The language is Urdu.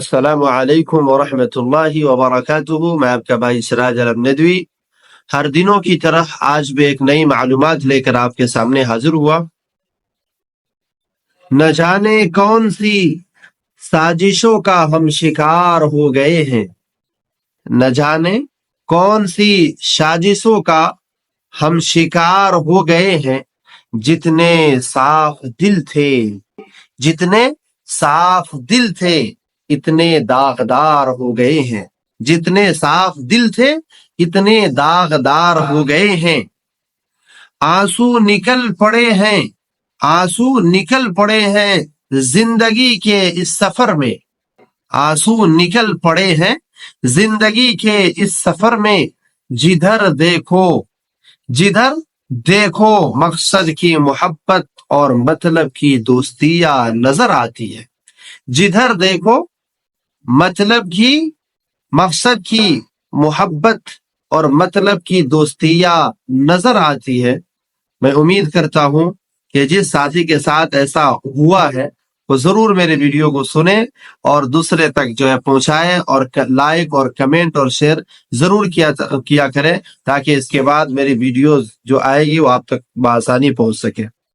السلام علیکم ورحمۃ اللہ وبرکاتہ۔ میں آپ کا بھائی سراج علم ندوی ہر دنوں کی طرح آج بھی ایک نئی معلومات لے کر آپ کے سامنے حاضر ہوا۔ نہ جانے کون سی سازشوں کا ہم شکار ہو گئے ہیں، نہ جانے کون سی سازشوں کا ہم شکار ہو گئے ہیں، جتنے صاف دل تھے، جتنے صاف دل تھے اتنے داغدار ہو گئے ہیں، جتنے صاف دل تھے اتنے داغدار ہو گئے ہیں۔ آنسو نکل پڑے ہیں، آنسو نکل پڑے ہیں زندگی کے اس سفر میں، آنسو نکل پڑے ہیں زندگی کے اس سفر میں، جدھر دیکھو جدھر دیکھو مقصد کی محبت اور مطلب کی دوستیاں نظر آتی ہے، جدھر دیکھو مقصد کی محبت اور مطلب کی دوستیاں نظر آتی ہے۔ میں امید کرتا ہوں کہ جس ساتھی کے ساتھ ایسا ہوا ہے وہ ضرور میرے ویڈیو کو سنیں اور دوسرے تک پہنچائیں، اور لائک اور کمنٹ اور شیئر ضرور کیا کریں، تاکہ اس کے بعد میری ویڈیوز جو آئے گی وہ آپ تک بآسانی پہنچ سکے۔